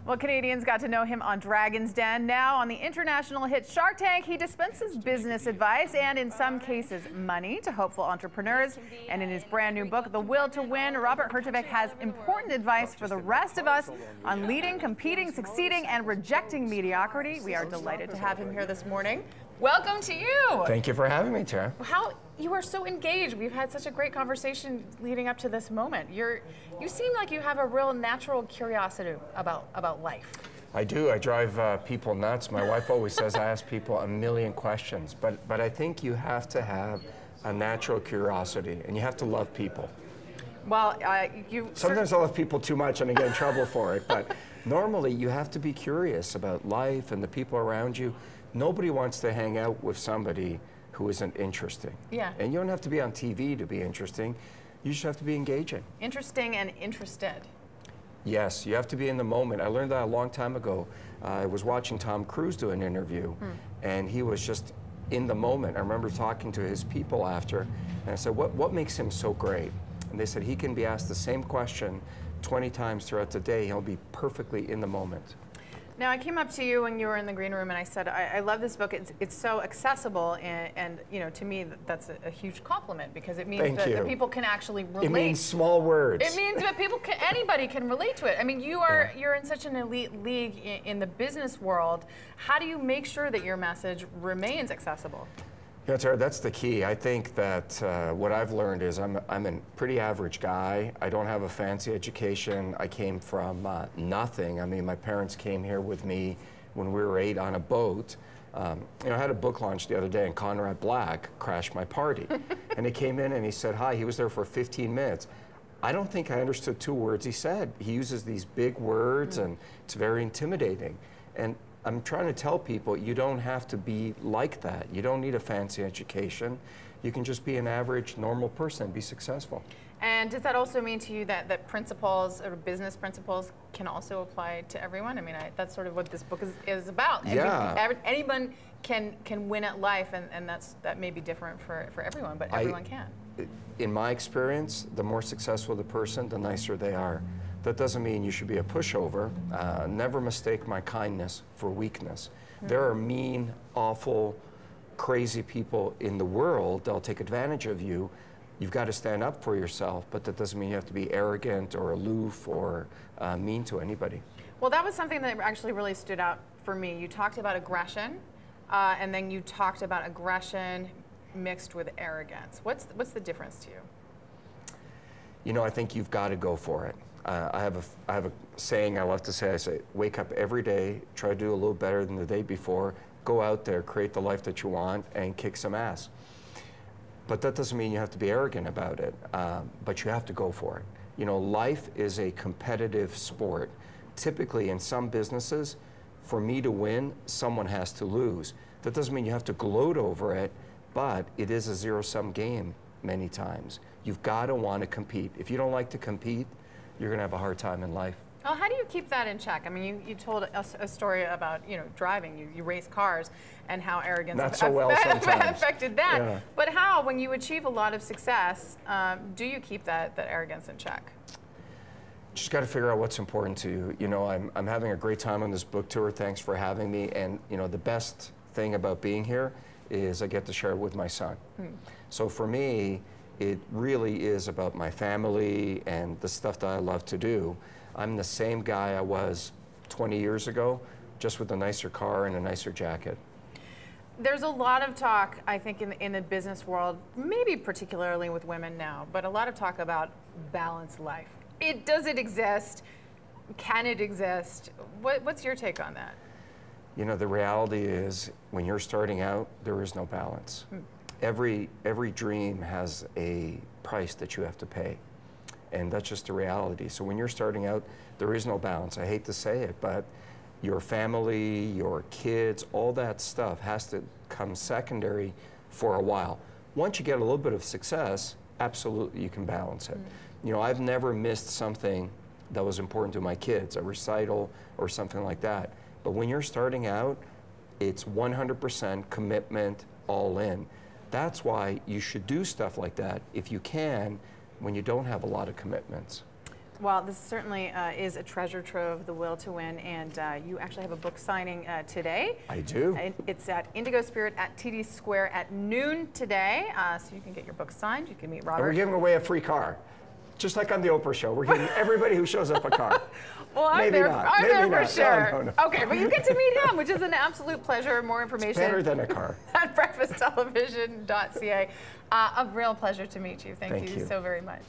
Well, Canadians got to know him on Dragon's Den. Now on the international hit Shark Tank, he dispenses business advice and, in some cases, money to hopeful entrepreneurs. And in his brand new book, The Will to Win, Robert Herjavec has important advice for the rest of us on leading, competing, succeeding, and rejecting mediocrity. We are delighted to have him here this morning. Welcome to you. Thank you for having me, Tara. You are so engaged. We've had such a great conversation leading up to this moment. You seem like you have a real natural curiosity about life. I do. I drive people nuts. My wife always says I ask people a million questions, but I think you have to have a natural curiosity, and you have to love people. Well, sometimes I love people too much and I get in trouble for it, but normally you have to be curious about life and the people around you. Nobody wants to hang out with somebody who isn't interesting. Yeah. And you don't have to be on TV to be interesting. You just have to be engaging. Interesting and interested. Yes, you have to be in the moment. I learned that a long time ago. I was watching Tom Cruise do an interview, and he was just in the moment. I remember talking to his people after, and I said, what makes him so great? And they said he can be asked the same question 20 times throughout the day. He'll be perfectly in the moment. Now, I came up to you when you were in the green room and I said, I love this book. It's so accessible, and you know, to me, that's a huge compliment because it means that people can actually relate. It means small words. It means that anybody can relate to it. I mean, you're in such an elite league in the business world. How do you make sure that your message remains accessible? Yeah, Tara, that's the key. I think that what I've learned is I'm a pretty average guy. I don't have a fancy education. I came from nothing. I mean, my parents came here with me when we were 8 on a boat. You know, I had a book launch the other day, and Conrad Black crashed my party. And he came in and he said hi. He was there for 15 minutes. I don't think I understood 2 words he said. He uses these big words, and it's very intimidating. And I'm trying to tell people you don't have to be like that. You don't need a fancy education. You can just be an average, normal person and be successful. And does that also mean to you that principles or business principles can also apply to everyone? I mean, that's sort of what this book is about. Yeah. Anyone can win at life, and that may be different for everyone, but everyone can. In my experience, the more successful the person, the nicer they are. That doesn't mean you should be a pushover. Never mistake my kindness for weakness. There are mean, awful, crazy people in the world that'll take advantage of you. You've got to stand up for yourself, but that doesn't mean you have to be arrogant or aloof or mean to anybody. Well, that was something that actually really stood out for me. You talked about aggression, and then you talked about aggression mixed with arrogance. What's the difference to you? You know, I think you've got to go for it. I have a saying I love to say. I say, wake up every day, try to do a little better than the day before, go out there, create the life that you want, and kick some ass. But that doesn't mean you have to be arrogant about it, but you have to go for it. You know, life is a competitive sport. Typically, in some businesses, for me to win, someone has to lose. That doesn't mean you have to gloat over it, but it is a zero-sum game many times. You've got to want to compete. If you don't like to compete, you're going to have a hard time in life. Well, how do you keep that in check? I mean, you told us a story about, you know, driving. You race cars and how arrogance affected that. Yeah. But how, when you achieve a lot of success, do you keep that arrogance in check? Just got to figure out what's important to you. You know, I'm having a great time on this book tour. Thanks for having me. And, you know, the best thing about being here is I get to share it with my son. So for me, it really is about my family and the stuff that I love to do. I'm the same guy I was 20 years ago, just with a nicer car and a nicer jacket. There's a lot of talk, I think, in the business world, maybe particularly with women now, but a lot of talk about balanced life. Does it exist? Can it exist? What's your take on that? You know, the reality is, when you're starting out, there is no balance. Every dream has a price that you have to pay, and that's just the reality. So when you're starting out, there is no balance. I hate to say it, but your family, your kids, all that stuff has to come secondary for a while. Once you get a little bit of success, absolutely you can balance it. You know, I've never missed something that was important to my kids, a recital or something like that. But when you're starting out, it's 100% commitment, all in. That's why you should do stuff like that, if you can, when you don't have a lot of commitments. Well, this certainly is a treasure trove, The Will to Win, and you actually have a book signing today. I do. It's at Indigo Spirit at TD Square at noon today, so you can get your book signed. You can meet Robert. And we're giving away a free car. Just like on the Oprah show, we're giving everybody who shows up a car. Well, I'm Maybe there, not. I'm Maybe there for not. sure. No. Okay, but you get to meet him, which is an absolute pleasure. More information. It's better than a car. At breakfasttelevision.ca. A real pleasure to meet you. Thank you so very much.